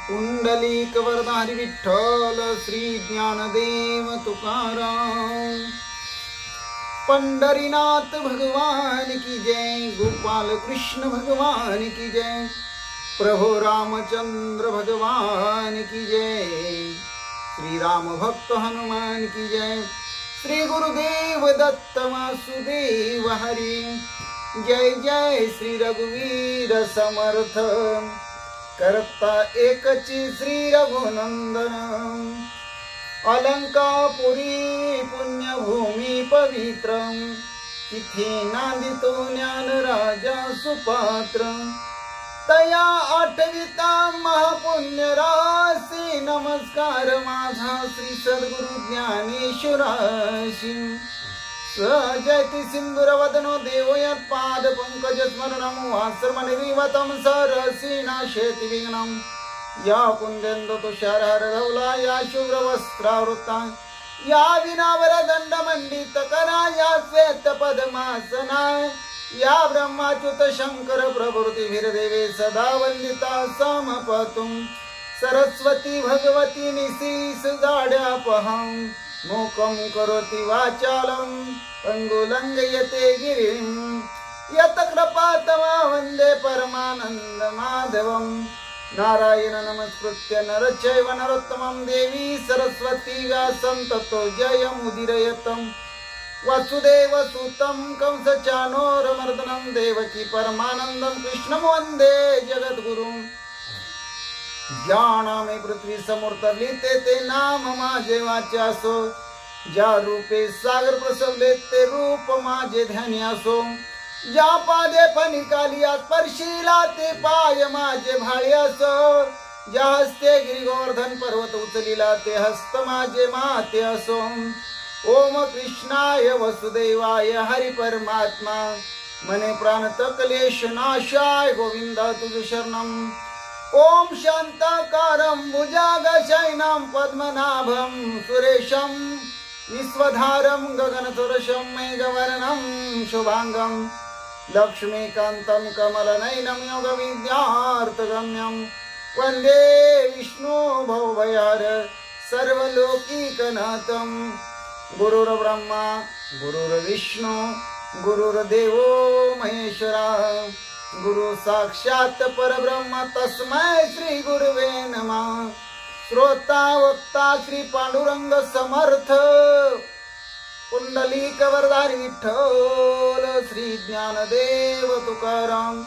पुंडलिक वरदारी विठ्ठल श्री ज्ञानदेव तुकाराम। पंढरीनाथ भगवान की जय, गोपाल कृष्ण भगवान की जय, प्रभु रामचंद्र भगवान की जय, श्री राम भक्त हनुमान की जय, श्री गुरुदेव दत्त वासुदेव हरि। जय जय श्री रघुवीर समर्थ, करता एकची श्री रघुनंदन। अलंकापुरी पुण्यभूमी पवित्र, तिथे नांदितो ज्ञान राजा सुपात्र। तया आठविता महापुण्य राशी, नमस्कार माझा श्री सद्गुरु ज्ञानेश्वराशी। जयति सिंदूर वदनो देवो यत्पाद पंकज स्मरणं, वासर्मनिर्विवतं सरसी नाशेति विघ्नं। या कुंदेन्दु तुषारहार धवला, या शुभ्रवस्त्रावृता, या विनावरदंड मंडित करा, या श्वेत पद्मासना, या ब्रह्माच्युत शंकर प्रभृतिभिर्देवे सदा वंदिता समपतुं। सरस्वती भगवती निशीस जाड्यापहं, मूकं करोति वाचालं पंगुलंघयते गिरिं। यत् कृपातमा वन्दे परमानंद माधवं। नारायण नमस्कृत्य नर चैव नरोत्तमं, देवी सरस्वती व्यासं ततो जयमुदीरयतं। वसुदेव सुतं कंसचाणूरमर्दनं, देवकी परमानंदं कृष्णं वन्दे जगद्गुरुं। ज्या नामे पृथ्वी समूर्तरली ते नाम माझे वाच्यासो, ज्या रूपे सागर प्रसवले ते रूप माझे ध्यान्यासो। ज्या पादे फणिकालिया स्पर्शिला ते पाय माझे भाळ्यासो, ज्या हस्ते गिरी गोवर्धन पर्वत उचलिला ते हस्त माझे माते असो। ओम कृष्णाय वसुदेवाय हरि परमात्मा, मने प्राण क्लेश नाशाय गोविंदा तुझ शरणं। ओम शांताकारं भुजगशयनं पद्मनाभं सुरेशं, विश्वधारं गगनसदृशं मेघवर्णं शुभांगं। लक्ष्मीकान्तं कमलनयनं योगविद्यार्थगम्यं, वन्दे विष्णु भवभयहर सर्वलोकीकनाथं। गुरुर्ब्रह्मा गुरुर्विष्णु गुरुर्देवो महेश्वरा, गुरु साक्षात परब्रह्म तस्मै श्री गुरुवे नमः। श्रोता वक्ता श्री पांडुरंग समर्थ, पुंडलिक वरदारी विठ्ठल श्री ज्ञानदेव तुकाराम।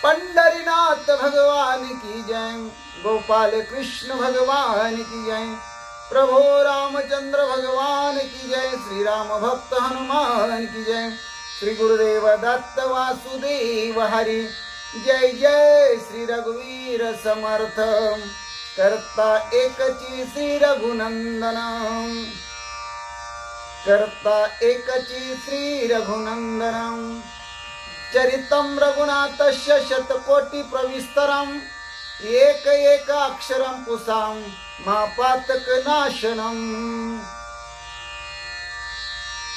पंढरीनाथ भगवान की जय, गोपाल कृष्ण भगवान की जय, प्रभु रामचंद्र भगवान की जय, श्री राम भक्त हनुमान की जय, श्री गुरुदेव दत्त वासुदेव हरि। जय जय श्री रघुवीर समर्थ, करता एकची श्री रघुनंदन, करता एकची श्री रघुनंदन। चरितं रघुनाथस्य शतकोटि प्रविस्तरं, एक एक अक्षरं पुसां महापातक नाशनम्।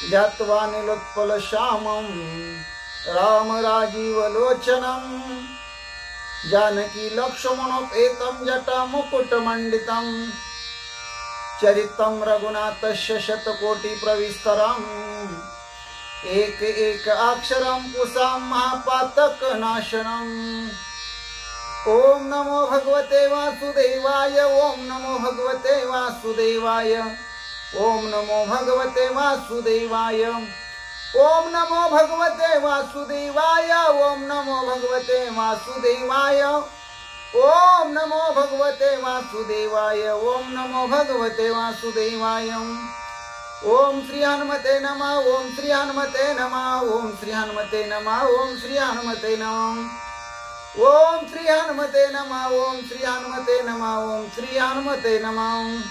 ध्यात्वा नीलोत्पल श्यामं राम राजीव लोचनं, जानकी लक्ष्मणोपेतं जटा मुकुटमण्डितं। चरितं रघुनाथस्य शतकोटि प्रविस्तरं, एक एक अक्षरं पुसां महापातक नाशनम्। ओम नमो भगवते वासुदेवाय, ओम नमो भगवते वासुदेवाय, ओम नमो भगवते वासुदेवाय, ओम नमो भगवते वासुदेवाय, ओम नमो भगवते वासुदेवाय, ओम नमो भगवते वासुदेवाय, ओम नमो भगवते वासुदेवाय। ओम श्री हनुमते नमः, ओम श्री हनुमते नमः, ओम श्री हनुमते नमः, ओम श्री हनुमते नमः, ओम श्री हनुमते नमः, ओम श्री हनुमते नमः, ओम श्री हनुमते नमः।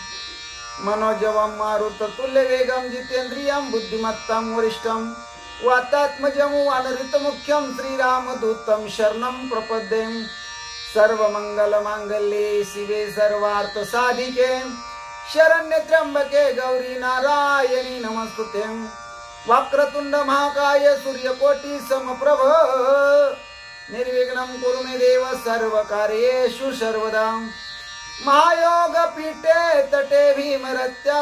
मनोजवं मारुततुल्य वेगं जितेन्द्रियं बुद्धिमत्तं वरिष्ठं, वातात्मजं वानरितमुख्यं श्रीरामदूतं शरणं प्रपद्ये। सर्वमंगलमांगल्ये शिवे सर्वार्थसाधिके, शरण्ये त्र्यंबके गौरी नारायणी नमस्तुते। वक्रतुंड महाकाय सूर्यकोटि समप्रभ, निर्विघ्नं कुरु मे देव सर्वकार्येषु सर्वदा। महायोग पीठे तटे भीमरत्या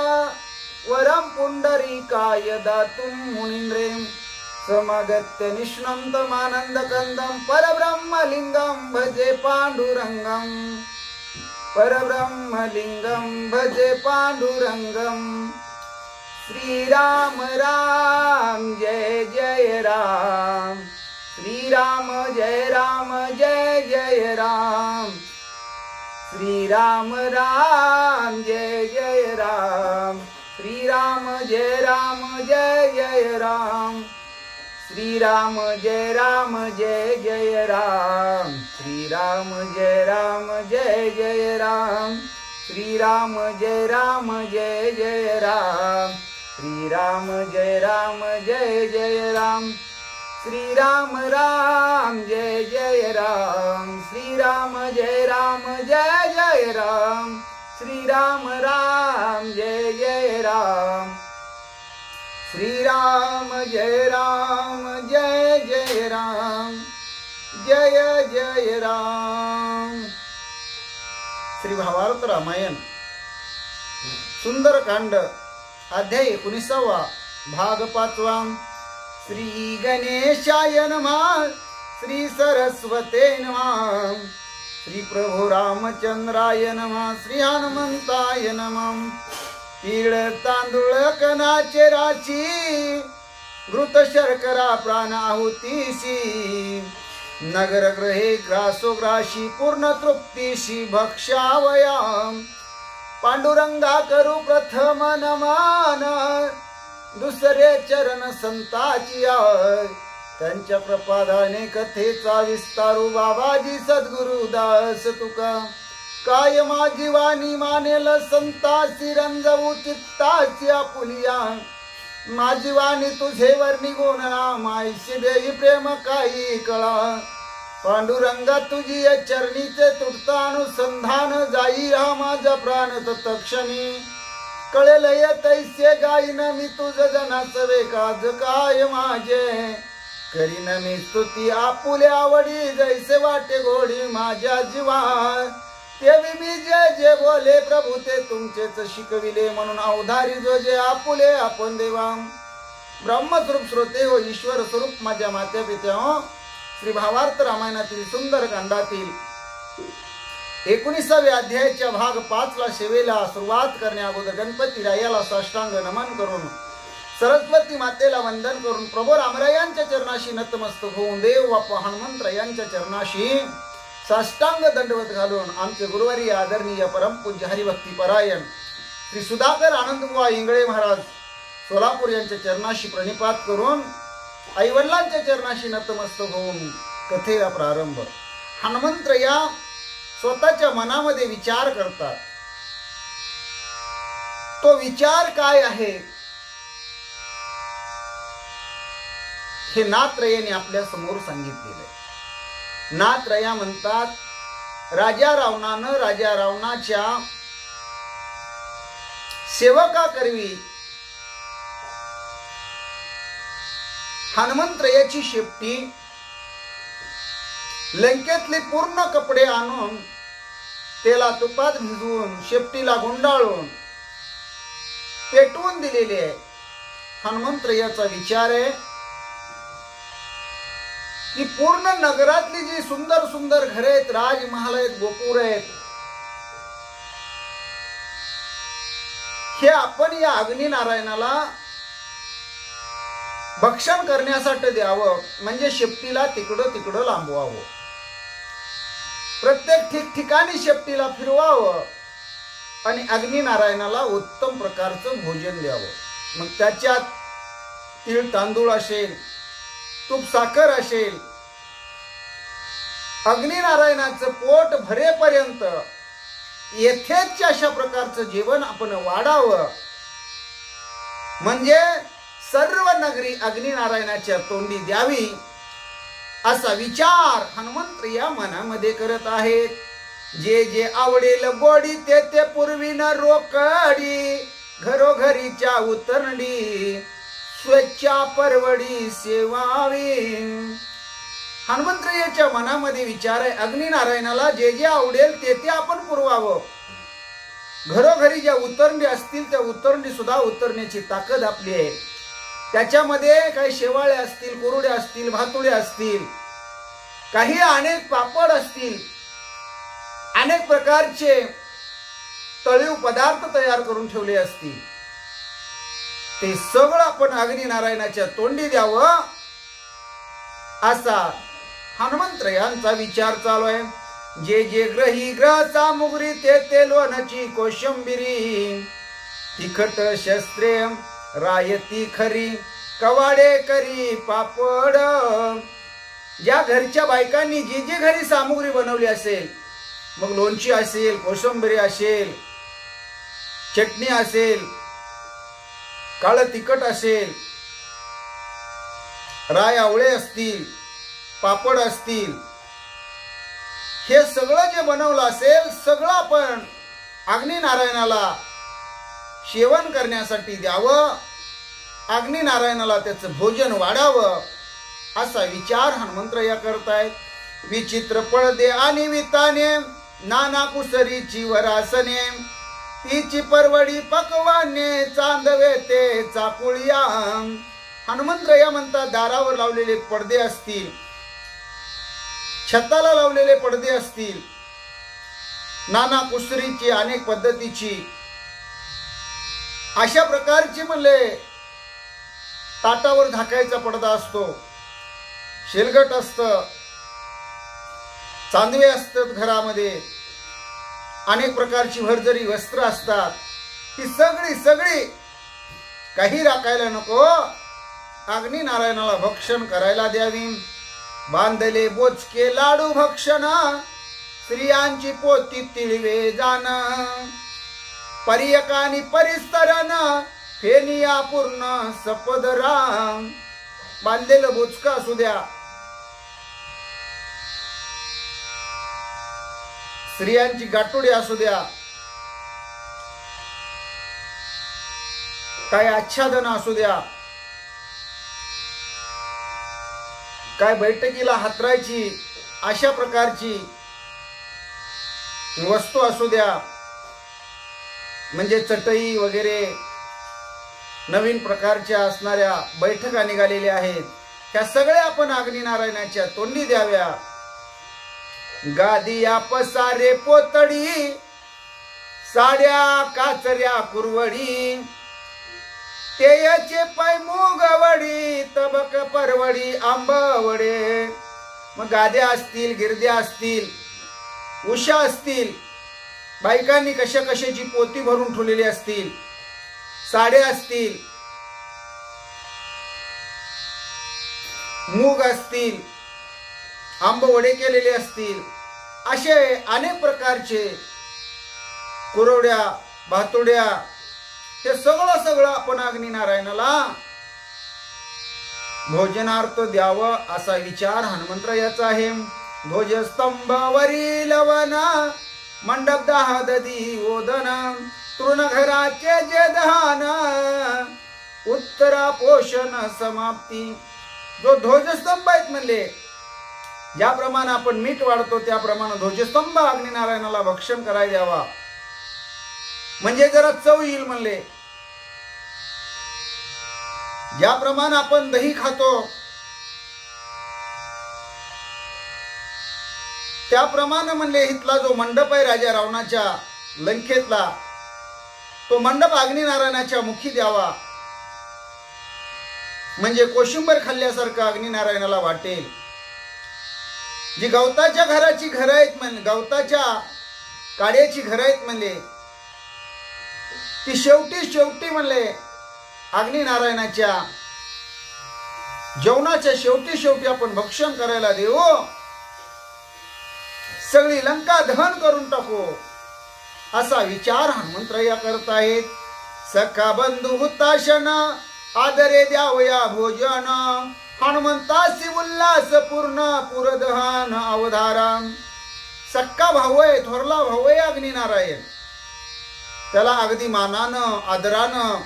वरम पुंडरीकाय दातुं मुनीन्द्रे समगत्य निष्णन्तमानन्दकन्दं परब्रह्मलिङ्गं भजे पाण्डुरङ्गं परब्रह्मलिङ्गं भजे पाण्डुरङ्गं श्रीराम राम जय जय राम श्रीराम जय जय राम श्रीराम राम जय जय राम श्रीराम जय जय राम श्रीराम जय जय राम श्रीराम जय जय राम श्रीराम जय जय राम श्रीराम जय जय राम श्रीराम राम जय जय राम श्रीराम जय जय राम श्रीराम राम जय जय राम श्रीराम जय जय राम जय जय राम। श्री भावार्थ रामायण सुंदरकांड अध्याय 19 भाग 5। श्री गणेशाय नमः श्री सरस्वते नमः श्री प्रभु रामचंद्राय नमः श्री हनुमंताय नमः। तीळ तांदूळ कणाचे राशी घृत शर्करा प्राण आहुतीशी नगर ग्रहे ग्रासोग्राशी पूर्ण तृप्तीशी भक्षावयाम पांडुरंगा करू प्रथम नमन दुसरे चरण संताची त्यांच्या प्रपादाने कथेचा विस्तारू बाबाजी सद्गुरुदास तुका काय माझी वाणी मानेल संतासी रंजवू चित्ताची आपुलिया माझी वाणी तुझे वर्णी गुण नामाईशी देई प्रेम काही कळा पांडुरंगा तुझी चरणीचे तुटता अनुसंधान जाई हा माझा प्राण तत्क्षणी कळेल तैसे गाईन मी तुझ जनासवे काज काय माझे करीन मी स्तुती आपुल्या आवडी जैसे वाटे गोडी माझ्या जीवा तेवी मी जे जे बोले प्रभू ते तुमचेच शिकविले म्हणून अवधारी जो जे आपुले आपण देवा ब्रह्मस्वरूप श्रोते हो ईश्वर स्वरूप माझ्या मात्या पित्या हो। श्री भावार्थ रामायणातील सुंदर कांडातील 19व्या अध्यायाच्या भाग 5 ला सेवेला सुरुवात करण्या अगोदर गणपती रायाला साष्टांग नमन करून सरस्वती मातेला वंदन करून प्रभू रामरायांच्या चरणाशी नतमस्तक होऊन देव बाप्पा हनुमंतरायांच्या चरणाशी साष्टांग दंडवत घालून आमचे गुरुवारी आदरणीय परमपूज्य हरिभक्ती परायण श्री सुधाकर आनंदबुवा इंगळे महाराज सोलापूर यांच्या चरणाशी प्रणिपात करून आईवडिलांच्या चरणाशी नतमस्तक होऊन कथेला प्रारंभ। हनुमंतराया स्वतःच्या मनामध्ये विचार करतात। तो विचार काय आहे हे नाथत्रयाने आपल्या समोर सांगितलेले। नाथत्रया म्हणतात राजा रावणानं राजा रावणाच्या सेवका करवी हनुमंतरायाची शेपटी लंकेतले पूर्ण कपडे आणून तेला तुपात भिजवून शेपटीला गुंडाळून पेटवून दिलेले आहे। हनुमंतरायाचा विचार आहे की पूर्ण नगरातली जी सुंदर सुंदर घरे आहेत, राजमहाल आहेत, गोपुर आहेत, हे आपण या अग्नी नारायणाला भक्षण करण्यासाठी द्यावं, म्हणजे शेपटीला तिकडं तिकडं लांबवावं, प्रत्येक ठिकठिकाणी शेपटीला फिरवावं आणि अग्नी नारायणाला उत्तम प्रकारचं भोजन द्यावं। मग त्याच्यात तीळ तांदूळ असेल, तूप साखर असेल, अग्नी नारायणाचं पोट भरेपर्यंत येथेच अशा प्रकारचं जेवण आपण वाढावं, म्हणजे सर्व नगरी अग्नी नारायणाच्या तोंडी द्यावी असा विचार हनुमंतराया मनामध्ये करत आहेत। जे जे आवडेल गोडी ते ते पूर्वीन रोकडी घरोघरीच्या उतरडी स्वच्छा परवडी सेवावी। हनुमंतरायाच्या मनामध्ये विचार आहे, अग्निनारायणाला जे जे आवडेल ते ते आपण पुरवावं. घरोघरी ज्या उतरणी असतील त्या उतरणी सुद्धा उतरण्याची ताकद आपली आहे. त्याच्यामध्ये काही शेवाळे असतील, कुरुडे असतील, भातुडे असतील, काही अनेक पापड असतील, अनेक प्रकारचे तळीव पदार्थ तयार करून ठेवले असतील. ते सगळं आपण अग्निनारायणाच्या तोंडी द्यावं असा हनुमंतरायांचा विचार चालू आहे. जे जे ग्रही ग्रह सामुग्री ते ते लोणची कोशंबिरी, तिखट शस्त्रे रायती खरी कवाडे करी पापड. ज्या घरच्या बायकांनी जी जी घरी सामुग्री बनवली असेल, मग लोणची असेल, कोशिंबिरी असेल, चटणी असेल, काळं तिखट असेल, राय आवळे असतील, पापड असतील, हे सगळं जे बनवलं असेल सगळं आपण अग्निनारायणाला सेवन करण्यासाठी द्यावं, अग्निनारायणाला त्याचं भोजन वाढावं असा विचार हनुमंतराया करतायत. विचित्र पडदे आणि विताने नाना कुसरीची वरासने, तिची परवडी पकवाने चांदवे ते चाकुळ्या. हनुमंतराया म्हणतात दारावर लावलेले पडदे असतील, छताला लावलेले पडदे असतील, नाना कुसरीची अनेक पद्धतीची अशा प्रकारची म्हणले ताटावर झाकायचा पडदा असतो, शेलगट असतं, चांदवे असतात घरामध्ये, अनेक प्रकारची भरजरी वस्त्र असतात. ही सगळी सगळी काही राखायला नको, अग्निनारायणाला भक्षण करायला द्यावी. बांधले बोचके लाडू भक्षण, स्त्रियांची पोती तिळवे जाण, परियकानी परिस्तरन फेनिया पूर्ण सपदरा. बांधलेलं बोचका असू द्या, स्त्रियांची गाठोडी असू द्या, काय आच्छादन असू द्या, काय बैठकीला हातरायची अशा प्रकारची वस्तू असू द्या, म्हणजे चटई वगैरे नवीन प्रकारच्या असणाऱ्या बैठका निघालेल्या आहेत, त्या सगळ्या आपण अग्निनारायणाच्या तोंडी द्याव्या. गादिया पसारे पोतडी, साड्या काचऱ्या कुरवडी, तेयाचे पाय मुगवडी, तबक परवडी आंबवडे. मग गाद्या असतील, गिरद्या असतील, उशा असतील, बायकांनी कशा कशाची पोती भरून ठेवलेली असतील, साड्या असतील, मूग असतील, आंबवडे केलेले असतील, असे अनेक प्रकारचे कुरवड्या, भातुड्या, हे सगळं सगळं आपण अग्निनारायणाला भोजनार्थ द्यावं असा विचार हनुमंतरायाचा आहे. ध्वजस्तंभावरील वन, मंडप दहा दधी ओदन, तृणघराचे जे दहान, उत्तरा पोषण समाप्ती. जो ध्वजस्तंभ आहेत म्हणले, ज्याप्रमाणे आपण मीठ वाढतो त्याप्रमाणे ध्वजस्तंभ अग्निनारायणाला भक्षण करायला द्यावा, म्हणजे जरा चव येईल म्हणले. ज्याप्रमाणे आपण दही खातो त्याप्रमाणे म्हणले इथला जो मंडप आहे राजा रावणाच्या लंकेतला, तो मंडप अग्निनारायणाच्या मुखी द्यावा, म्हणजे कोशिंबर खाल्ल्यासारखं अग्निनारायणाला वाटेल. जी गवताच्या घराची घरं आहेत म्हणले, गवताच्या काड्याची घरं आहेत म्हणले, ती शेवटी शेवटी म्हणले अग्निनारायणाच्या जेवणाच्या शेवटी शेवटी आपण भक्षण करायला देऊ, सगळी लंका दहन करून टाकू असा विचार हनुमंतराया करत आहेत. सखा बंधू हुताशन, आदरे द्यावया भोजन, हनुमंतासी उल्हास पूर्ण पुरदहन अवधारण. सक्का भाऊ आहे, थोरला भाऊ आहे अग्निनारायण, त्याला अगदी मानानं, आदरानं,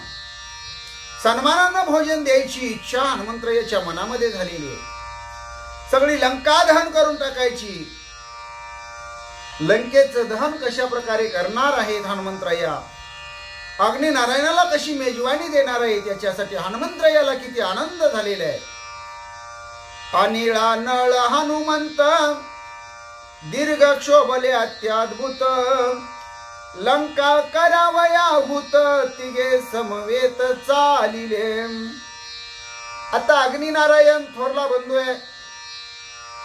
सन्मानानं भोजन द्यायची इच्छा हनुमंतरायाच्या मनामध्ये झालेली आहे. सगळी लंका दहन करून टाकायची. लंकेचं दहन कशा प्रकारे करणार आहेत हनुमंतराया, अग्नी नारायणाला कशी मेजवानी देणार आहे, त्याच्यासाठी हनुमंतरायाला किती आनंद झालेला आहे. अनिळा नळ हनुमंत दीर्घ क्षोभले अत्याद्भुत, लंका करावया भूत तिघे समवेत चालिले. आता अग्नी नारायण थोरला बंधू आहे,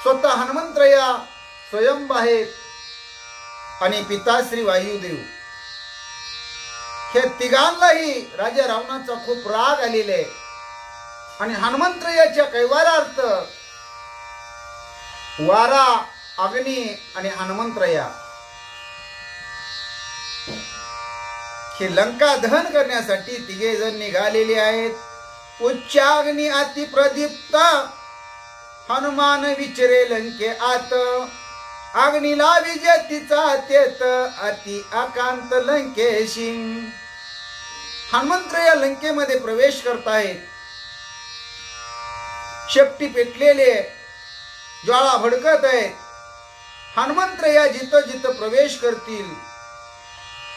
स्वतः हनुमंतराया स्वयंभ आहेत आणि पिता श्री वायुदेव, हे तिघांनाही राजा रावणाचा खूप राग आलेला आहे. आणि हनुमंतरायाच्या कैवारार्थ वारा, अग्नी आणि हनुमंतराया हे लंका दहन करण्यासाठी तिघे जण निघालेले आहेत. उच्चाग्नी अति प्रदीप्त हनुमान विचरे लंके आत, अग्नीला विजय तिचा तेत अति आकांत लंकेशी. हनुमंतराया लंकेमध्ये प्रवेश करतायत. शेपटी पेटलेले, ज्वाळा भडकत आहे. हनुमंतराया जिथं जिथं प्रवेश करतील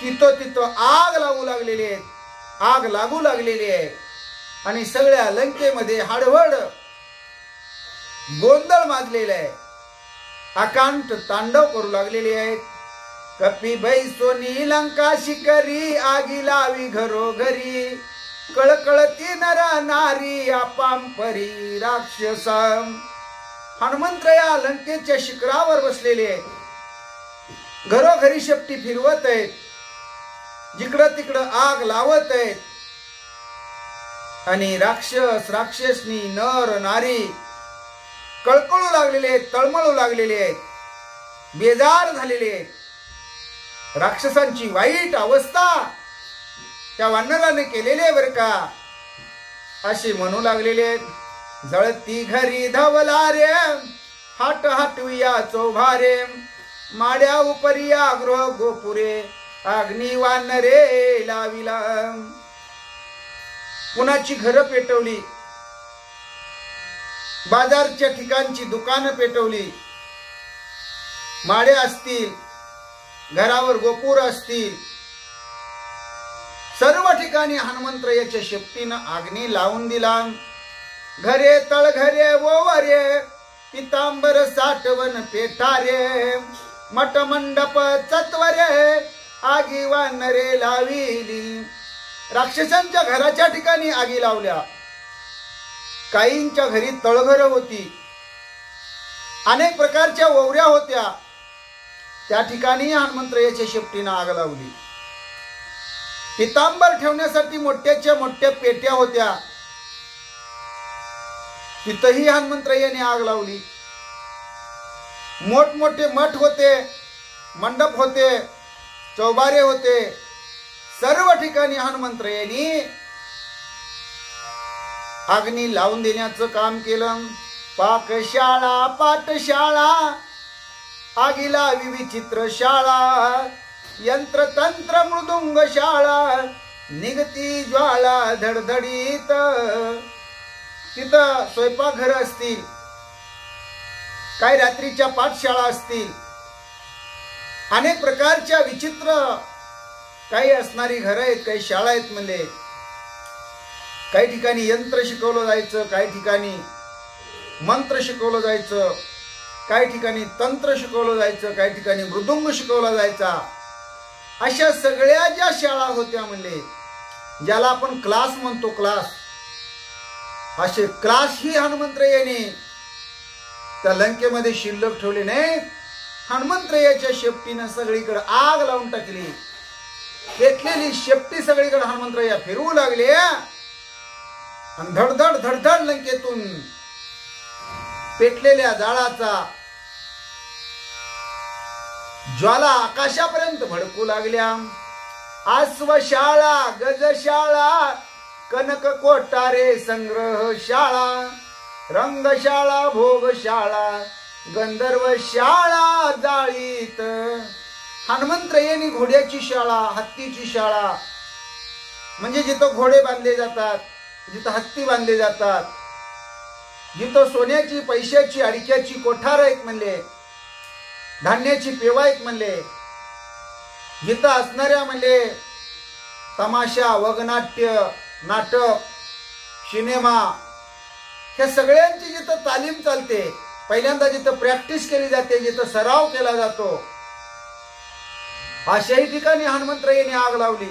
तिथं तिथं आग लागू लागलेली आहे, आग लागू लागलेली आहे. आणि सगळ्या लंकेमध्ये हडहड गोंधळ माजलेला आहे, आकांत तांडव करू लागलेले आहेत. कपी बैसोनी लंका शिकरी, आगी लावी घरोघरी, कळकळती नरा नारी अपांपरी राक्षसा. हनुमंतराया लंकेच्या शिखरावर बसलेले आहेत, घरोघरी शेपटी फिरवत आहेत, जिकडं तिकडं आग लावत आहेत. आणि राक्षस राक्षसनी नर नारी कळकळू लागलेले आहेत, तळमळू लागलेले आहेत, बेजार झालेले आहेत. राक्षसांची वाईट अवस्था त्या वानराने केलेले बर का, असे म्हणू लागलेले आहेत. जळती घरी धवला रे, हाट हाटविया चौभारे, माड्या उपरिया गृह गोपुरे, अग्नी वानरे लाविला. कुणाची घरं पेटवली, बाजारच्या ठिकाणची दुकानं पेटवली, माडे असतील, घरावर गोपूर असतील, सर्व ठिकाणी हनुमंतरायाच्या शेपटीनं अग्नी लावून दिला. घरे तळघरे ओवरे, पितांबर साठवण पेठारे, मठ मंडप चत्वरे, आगी वानरे लाविली. राक्षसांच्या घराच्या ठिकाणी आगी लावल्या. काहींच्या घरी तळघर होती, अनेक प्रकारच्या ओवऱ्या होत्या, त्या ठिकाणी हनुमंतरायाच्या शेपटीनं आग लावली. पितांबर ठेवण्यासाठी मोठ्याच्या मोठ्या पेट्या होत्या, तिथंही हनुमंतरायाने आग लावली. मोठमोठे मठ होते, मंडप होते, चौबारे होते, सर्व ठिकाणी हनुमंतरायाने अग्नी लावून देण्याचं काम केलं. पाकशाळा पाठशाळा, आगीला विचित्र शाळा, यंत्र तंत्र मृदुंग शाळा, निगती ज्वाळा धडधडीत. तिथं स्वयंपाकघर असतील, काही रात्रीच्या पाठशाळा असतील, अनेक प्रकारच्या विचित्र काही असणारी घरं आहेत, काही शाळा आहेत. म्हणजे काही ठिकाणी यंत्र शिकवलं जायचं, काही ठिकाणी मंत्र शिकवलं जायचं, काही ठिकाणी तंत्र शिकवलं जायचं, काही ठिकाणी मृदुंग शिकवला जायचा. अशा सगळ्या ज्या शाळा होत्या म्हणजे ज्याला आपण क्लास म्हणतो, क्लास, असे क्लास ही हनुमंतरायाने त्या लंकेमध्ये शिल्लक ठेवले नाहीत. हनुमंतरायाच्या शेपटीनं सगळीकडे आग लावून टाकली. पेटलेली शेपटी सगळीकडे हनुमंतराया फिरवू लागले आणि धडधड धडधड लंकेतून पेटलेल्या जाळाचा ज्वाला आकाशापर्यंत भडकू लागल्या. आश्वशाळा, गजशाळा, कनक कोटारे संग्रह शाळा, रंगशाळा, भोगशाळा, गंधर्व शाळा जाळीत. हनुमंतरायाने घोड्याची शाळा, हत्तीची शाळा, म्हणजे जिथं घोडे बांधले जातात, जिथं हत्ती बांधले जातात, जिथं सोन्याची पैशाची अडक्याची कोठार आहेत म्हणले, धान्याची पेवा आहेत म्हणले, जिथं असणाऱ्या म्हणले तमाशा, वगनाट्य, नाटक, सिनेमा ह्या सगळ्यांची जिथं तालीम चालते, पहिल्यांदा जिथं प्रॅक्टिस केली जाते, जिथं सराव केला जातो, अशाही ठिकाणी हनुमंतरायाने आग लावली.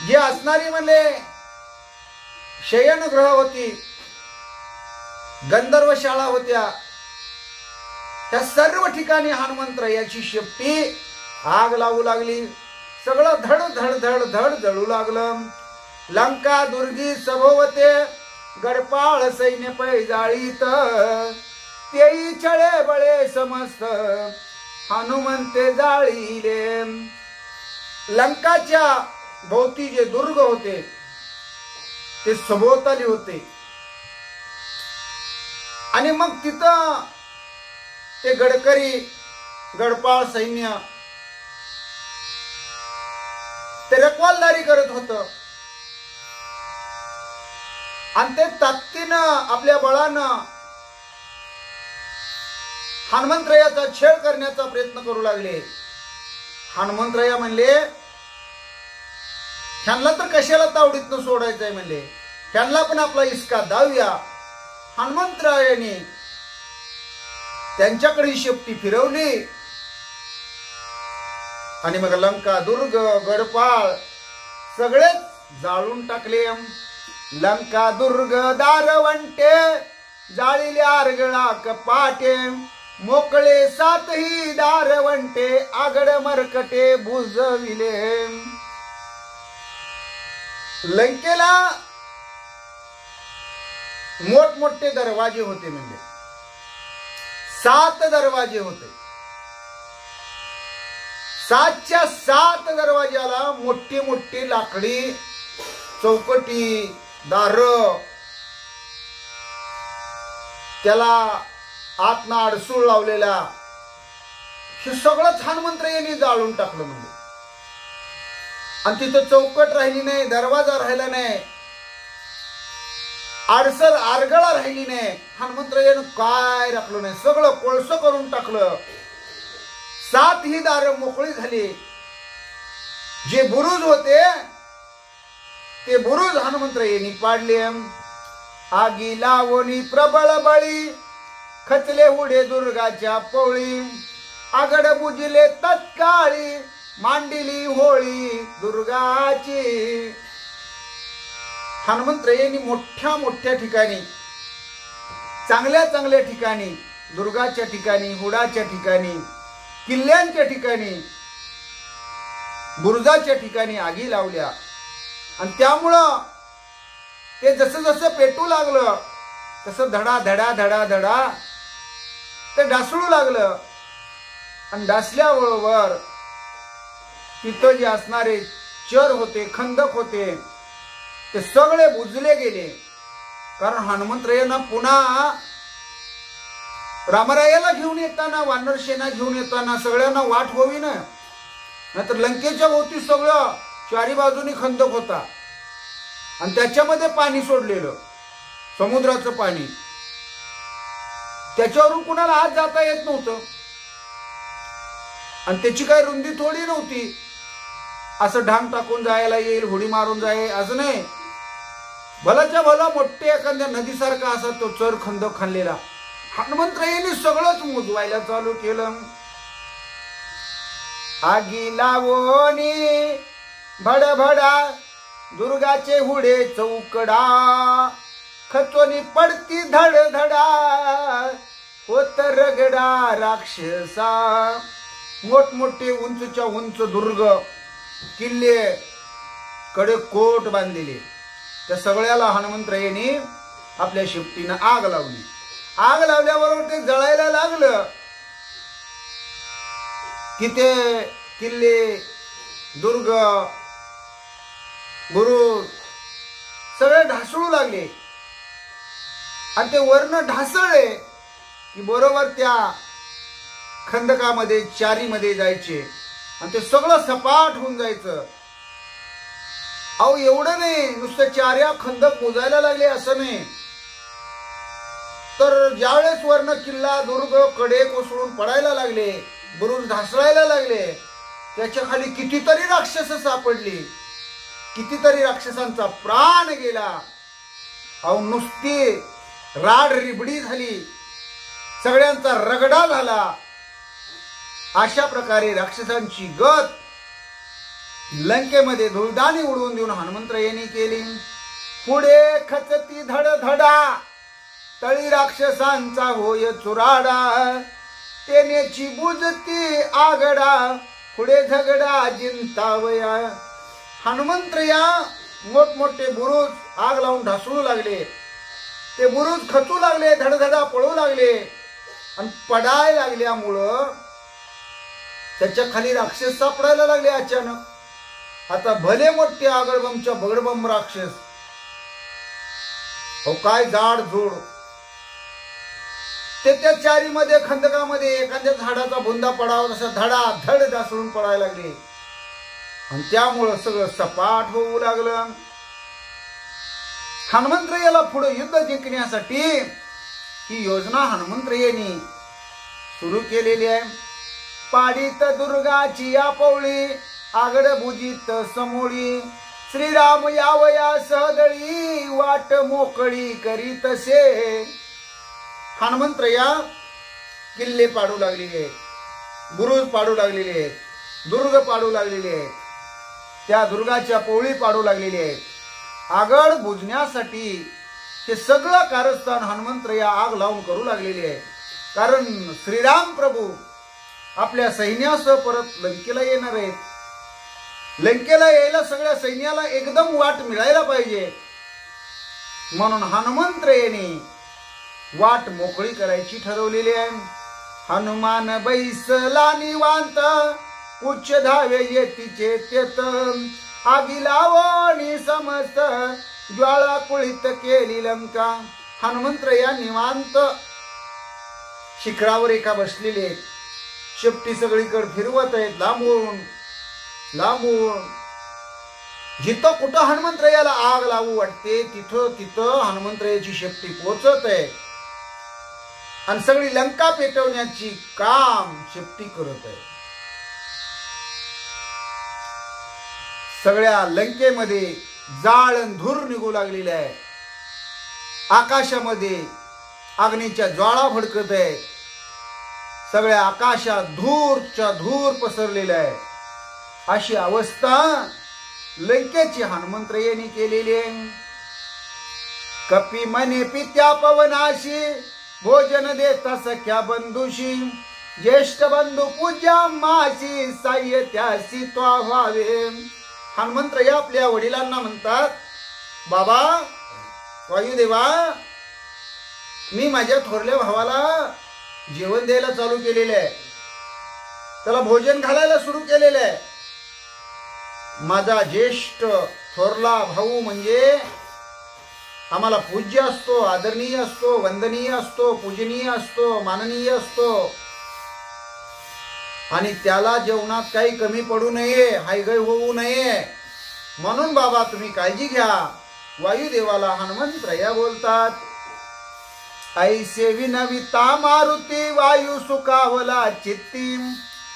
जी असणारी म्हणले शयनगृह होती, गंधर्व शाळा होत्या, त्या सर्व ठिकाणी हनुमंतरायाची शेपटी आग लावू लागली. सगळं धड धड धड धड जळू लागलं. लंका दुर्गी सभोवते गडपाळ सैन्य पैजाळीत, तेई छळे बळे समस्त हनुमंते जाळीले. लंकाच्या भोवती जे दुर्ग होते ते सभोवताली होते आणि मग तिथं ते गडकरी गडपाळ सैन्य ते रखवालदारी करत होत आणि ते ताकदीनं आपल्या बळानं हनुमंतरायाचा छळ करण्याचा प्रयत्न करू लागले. हनुमंतराया म्हणले ह्यांना तर कशाला तावडीतनं सोडायचंय म्हणले, ह्यांना पण आपला इसका दावूया. हनुमंतरायाने त्यांच्याकडे शेपटी फिरवली आणि मग लंका दुर्ग गडपाळ सगळेच जाळून टाकले. लंका दुर्ग दारवंटे जाळीले आरगळा कपाटे, मोकळे सातही दारवंटे आगड मरकटे बुजविले. लंकेला मोठमोठे दरवाजे होते, म्हणजे 7 दरवाजे होते. 7च्या 7 दरवाजाला मोठी मोठी लाकडी चौकटी दार, त्याला आतना अडसूळ लावलेला, हे सगळं हनुमंतरायाने जाळून टाकलं म्हणजे. आणि तिथं चौकट राहिली नाही, दरवाजा राहिला नाही, आडसर आरगळा राहिली नाही. हनुमंतरायानं काय राखलं नाही, सगळं कोळसं करून टाकलं. 7 ही दारं मोकळी झाली. जे बुरुज होते ते बुरुज हनुमंतरायाने पाडले. आगी लावणी प्रबळ बळी खचले उडे दुर्गाच्या पोळी, आगड बुजले तत्काळी मांडिली होळी दुर्गाची. हनुमंतरायांनी मोठ्या मोठ्या ठिकाणी, चांगल्या चांगल्या ठिकाणी, दुर्गाच्या ठिकाणी, हुडाच्या ठिकाणी, किल्ल्यांच्या ठिकाणी, बुरुजाच्या ठिकाणी आगी लावल्या. आणि त्यामुळं ते जसं जसं पेटू लागलं तसं धडा धडा धडा धडा ते ढासळू लागलं. आणि ढासल्याबरोबर तिथं जे असणारे चर होते, खंदक होते, ते सगळे बुजले गेले. कारण हनुमंतरायांना पुन्हा रामरायाला घेऊन येताना, वानर सेना घेऊन येताना सगळ्यांना वाट व्हावी ना, नाहीतर लंकेच्या भोवती सगळं चारी बाजूनी खंदक होता आणि त्याच्यामध्ये पाणी सोडलेलं, समुद्राचं पाणी, त्याच्यावरून कुणाला आत जाता येत नव्हतं. आणि त्याची काही रुंदी थोडी नव्हती, असं ढांग टाकून जायला येईल, होडी मारून जाईल असं नाही. भलाच्या भला मोठे एखाद्या नदीसारखा असा तो चर खंदक खाल्लेला. हनुमंतरायांनी सगळंच मुजवायला चालू केलं. आगी लावणी भडभडा दुर्गाचे हुडे चौकडा, खचोनी पडती धडधडा होत रगडा राक्षसा. मोठमोठे उंचच्या उंच दुर्ग, किल्ले, कडे कोट बांधलेले, त्या सगळ्याला हनुमंतरायांनी आपल्या शेपटीनं आग लावली. आग लावल्याबरोबर ते जळायला लागलं की ते किल्ले, दुर्ग, बुरुज सगळे ढासळू लागले. आणि ते वर्ण ढासळले की बरोबर त्या खंदकामध्ये, चारीमध्ये जायचे आणि ते सगळं सपाट होऊन जायचं. अहो एवढं नाही, नुसतं चार्या खंदक बुजायला लागले असं नाही, तर ज्यावेळेस वर्ण किल्ला दुर्ग कडे कोसळून पडायला लागले, बुरुज ढासळायला लागले, त्याच्या खाली कितीतरी राक्षस सापडली, कितीतरी राक्षसांचा प्राण गेला. अहो नुसती राड रिबडी झाली, सगळ्यांचा रगडा झाला. अशा प्रकारे राक्षसांची गत लंकेमध्ये धुळदाणी उडवून देऊन हनुमंतरायांनी केली. पुढे खचती धडधडा, तळी राक्षसांचा होय चुराडा, तेनेची बुजती आगडा, पुढे झगडा जिंतावया. हनुमंतराया मोठमोठे बुरुज आग लावून ढासळू लागले, ते बुरुज खचू लागले, धडधडा पळू लागले आणि पडायला लागल्यामुळं त्याच्या खाली राक्षस सापडायला लागले. अचानक आता भले मोठे आगडबमच्या बगडबम राक्षस, हो काय जाड जोड, ते त्या चारीमध्ये खंदकामध्ये एखाद्या झाडाचा बुंदा पडावा तसा धडाधड ढासळून पडायला लागले आणि त्यामुळं सगळं सपाट होऊ लागलं. हनुमंतरायाला पुढे युद्ध जिंकण्यासाठी ही योजना हनुमंतरायांनी सुरू केलेली आहे. पाडीत दुर्गाची या पवळी, आगड बुजीत समोळी, श्रीराम यावया सहदळी, वाट मोकळी करीतसे. हनुमंतराया किल्ले पाडू लागलेले आहेत, बुरुज पाडू लागलेले आहेत, दुर्ग पाडू लागलेले आहेत, त्या दुर्गाच्या पोळी पाडू लागलेली आहेत. आगड बुजण्यासाठी हे सगळं कारस्थान हनुमंतराया आग लावून करू लागलेले आहे. कारण श्रीराम प्रभू आपल्या सैन्यासह परत लंकेला येणार आहेत. लंकेला यायला सगळ्या सैन्याला एकदम वाट मिळायला पाहिजे, म्हणून हनुमंतरायाने वाट मोकळी करायची ठरवलेली आहे. हनुमान बैसला निवांत, उच्च धावे येतीचे तेत, आगी लावणी समस्त, ज्वाळा कुळीत केली लंका. हनुमंतराया निवांत शिखरावर एका बसलेले आहेत, शेपटी सगळीकडे फिरवत आहेत, लांबून लांबून. जिथं कुठं हनुमंतरायाला आग लावू वाटते तिथं तिथं हनुमंतरायाची शेपटी पोचत आहे आणि सगळी लंका पेटवण्याची काम शेपटी करत आहे. सगळ्या लंकेमध्ये जाळण धूर निघू लागलेली आहे, आकाशामध्ये अग्नीच्या ज्वाळा भडकत आहे, सगळ्या आकाशात धूरच्या धूर पसरलेला आहे. अशी अवस्था लंकेची हनुमंतरायांनी केलेली आहे. कपी मने पित्या पवनाशी, भोजन देता सख्या बंधुशी, ज्येष्ठ बंधू पूज्या माशी, साह्य त्यासी त्वा व्हावे. हनुमंतराया आपल्या वडिलांना म्हणतात, बाबा वायुदेवा, मी माझ्या थोरल्या भावाला जेवण द्यायला चालू केलेलं आहे, त्याला भोजन घालायला सुरू केलेलं आहे. माझा ज्येष्ठ थोरला भाऊ म्हणजे आम्हाला पूज्य असतो, आदरणीय असतो, वंदनीय असतो, पूजनीय असतो, माननीय असतो आणि त्याला जेवणात काही कमी पडू नये, हायगय होऊ नये, म्हणून बाबा तुम्ही काळजी घ्या. वायुदेवाला हनुमंतराया बोलतात, ऐसे विनविता मारुती, वायू सुखावला चित्ती,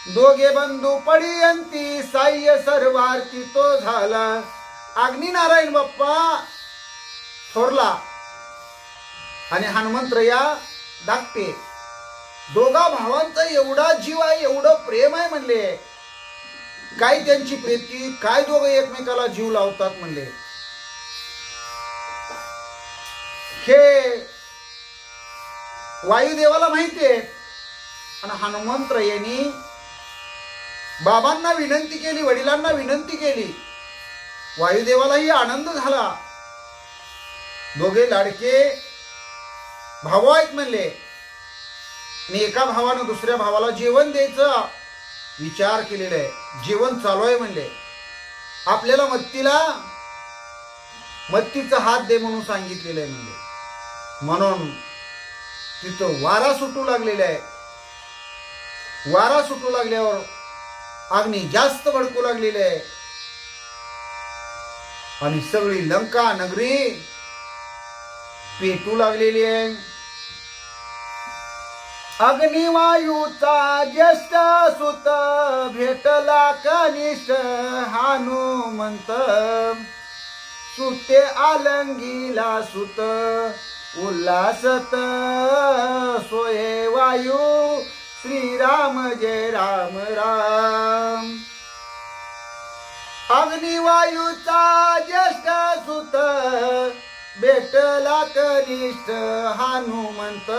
दोघे बंधू पडियंती, साह्य सर्वार्थी तो झाला. अग्नी नारायण बाप्पा थोरला आणि हनुमंतराया धाकटे, दोघा भावांचा एवढा जीव आहे, एवढं प्रेम आहे म्हणले. काय त्यांची प्रीती, काय दोघं एकमेकाला जीव लावतात म्हणले. हे वायुदेवाला माहितीये आणि हनुमंतरायांनी बाबांना विनंती केली, वडिलांना विनंती केली. वायुदेवालाही आनंद झाला. दोघे लाडके भाऊ आहेत म्हणले आणि एका भावानं दुसऱ्या भावाला जेवण द्यायचा विचार केलेला आहे. जेवण चालू आहे म्हणले. आपल्याला मत्तीचा हात दे म्हणून सांगितलेलं आहे म्हणले. म्हणून तिथं वारा सुटू लागलेला आहे. वारा सुटू लागल्यावर अग्नी जास्त भडकू लागलेली आहे आणि सगळी लंका नगरी पेटू लागलेली आहे. अग्निवायूचा ज्येष्ठ सुत भेटला कनिष्ठ हनुमंत सुते आलंगीला सुत उल्हासत सोये वायू श्रीराम जय राम राम। अग्निवायूचा ज्येष्ठ सुत भेटला कनिष्ठ हनुमंत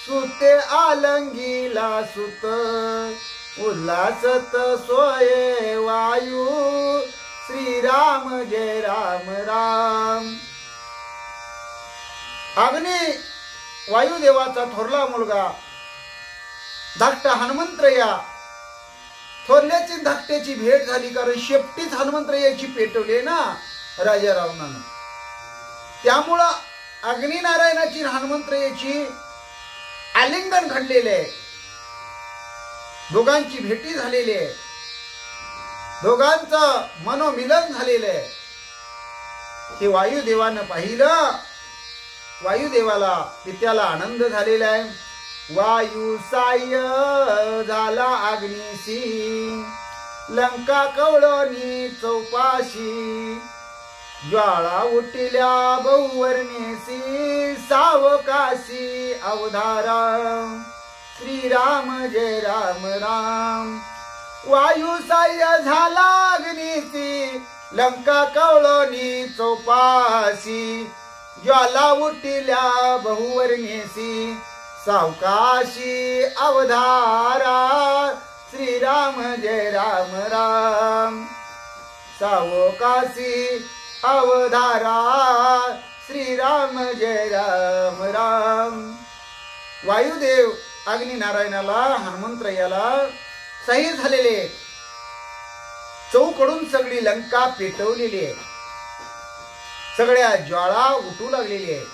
सुते आलंगीला सुत उल्हासत सोये वायू श्रीराम जय राम राम। अग्नी वायुदेवाचा थोरला मुलगा धाकट हनुमंतराया थोरल्याची धाकट्याची भेट झाली, कारण शेपटीच हनुमंतरायाची पेटवली ना राजा रावणानं। त्यामुळं अग्निनारायणाची हनुमंतरायाची आलिंगन घडलेले आहे, दोघांची भेटी झालेली आहे, दोघांचं मनोमिलन झालेलं आहे। हे वायुदेवानं पाहिलं, वायुदेवाला पित्याला आनंद झालेला आहे। वायू साह्य झाला अग्निसी लंका कवळणी चौपाशी ज्वाळा उठल्या बहुवर्णेसी सावकाशी अवधारा श्रीराम जय राम राम। वायू साह्य झाला अग्निसी लंका कवळणी चौपाशी ज्वाला उठल्या बहुवर्णेसी सावकाशी अवधारा श्रीराम जय राम राम। सावकाशी अवधारा श्रीराम जय राम राम। वायुदेव अग्निनारायणाला हनुमंतरायाला सही झालेले, चौकडून सगळी लंका पेटवलेली आहे, सगळ्या ज्वाळा उठू लागलेली आहे,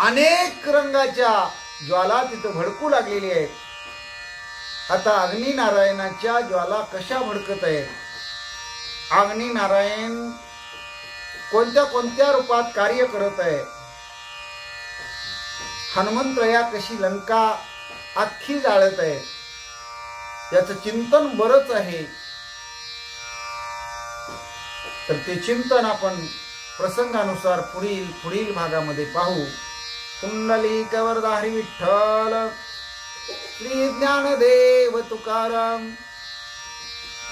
अनेक रंगाच्या ज्वाला तिथं भडकू लागलेली आहेत। आता अग्निनारायणाच्या ज्वाला कशा भडकत आहेत, अग्निनारायण कोणत्या कोणत्या रूपात कार्य करत आहे, हनुमंतराया कशी लंका अख्खी जाळत आहे, याचं चिंतन बरंच आहे। तर ते चिंतन आपण प्रसंगानुसार पुढील भागामध्ये पाहू। कुंडलिक वरदाहरी विठ्ठल श्री ज्ञानदेव तुकाराम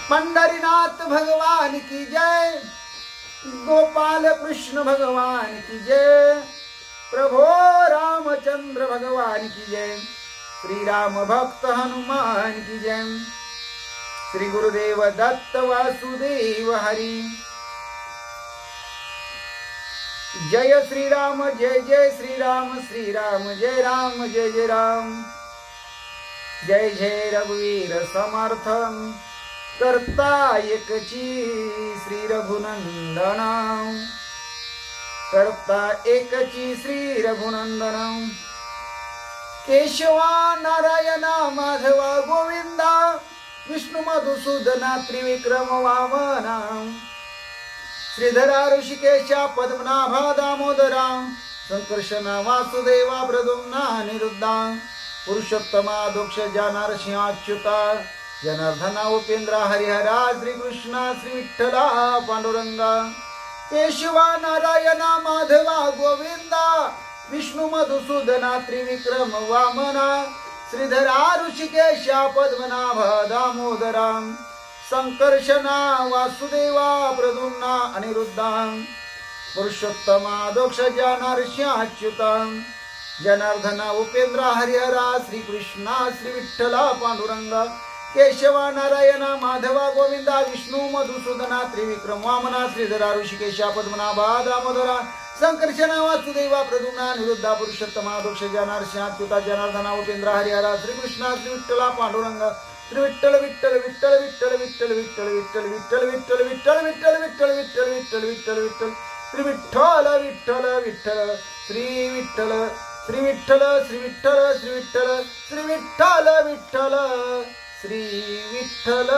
पंढरीनाथ भगवान की जय, गोपाल कृष्ण भगवान की जय, प्रभो रामचंद्र भगवान की जय, श्री राम भक्त हनुमान की जय, श्री गुरुदेव दत्त वासुदेव हरि। जय श्री राम जय जय श्री राम, श्री राम जय राम जय जय राम। जय जय रघुवीर समर्थ करता एकची श्री रघुनंदन, करता एकची श्री रघुनंदन। केशवा नारायणा माधवा गोविंदा विष्णु मधुसूदना त्रिविक्रम वामना, श्रीधरा ऋषिकेशा पद्मनाभा दामोदरा, संकर्षणा वासुदेवा प्रद्युम्ना अनिरुद्धा, पुरुषोत्तमा दोक्ष नरसिंहा अच्युता, जनार्दना उपेंद्रा हरिहरा, श्री कृष्णा श्री विठ्ठला पांडुरंगा। केशवा नारायणा माधवा गोविंदा विष्णु मधुसूदना त्रिविक्रम वामना, श्रीधरा ऋषिकेशा पद्मनाभा दामोदरा, संकर्षणा वासुदेवा प्रद्युम्ना अनिरुद्धा, पुरुषोत्तमा दोक्ष नरसिंहा अच्युता, जनार्दना उपेंद्रा हरिहरा, श्री कृष्णा श्री विठ्ठला पांडुरंगा। केशवा नारायणा माधवा गोविंदा विष्णु मधुसूदना त्रिविक्रम वामना, श्रीधरा ऋषिकेशा पद्मनाभा दामोदरा, संकर्षणा वासुदेवा प्रद्युम्ना अनिरुद्धा, पुरुषोत्तमा दोक्ष नरसिंहा अच्युता, जनार्दना उपेंद्रा हरिहरा, श्री कृष्णा श्री विठ्ठला पांडुरंगा। श्री विठ्ठल विठ्ठल विठ्ठल विठ्ठल विठ्ठल विठ्ठल विठ्ठल विठ्ठल विठ्ठल विठ्ठल विठ्ठल विठ्ठल विठ्ठल विठ्ठल विठ्ठल विठ्ठल श्री विठ्ठल विठ्ठल विठ्ठल श्री विठ्ठल श्री विठ्ठल श्री विठ्ठल श्री विठ्ठल श्री विठ्ठल विठ्ठल श्री विठ्ठल।